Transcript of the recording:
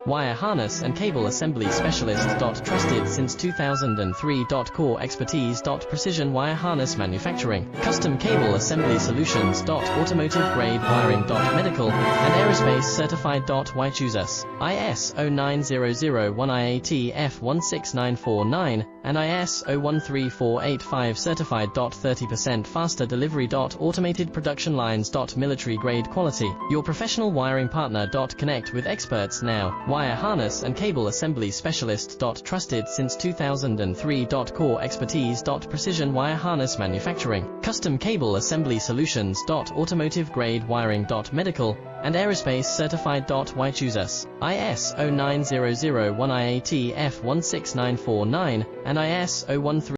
Wire harness and cable assembly specialist. Trusted since 2003. Core expertise. Precision wire harness manufacturing, custom cable assembly solutions. Automotive grade wiring. Medical and aerospace certified. Why choose us? ISO 9001 IATF 16949 and ISO 13485 certified. 30% faster delivery. Automated production lines. Military grade quality. Your professional wiring partner. Connect with experts now. Wire harness and cable assembly specialist. Trusted since 2003. Core expertise. Precision wire harness manufacturing, custom cable assembly solutions. Automotive grade wiring. Medical and aerospace certified. Why choose us? ISO 9001 IATF 16949 and ISO 13485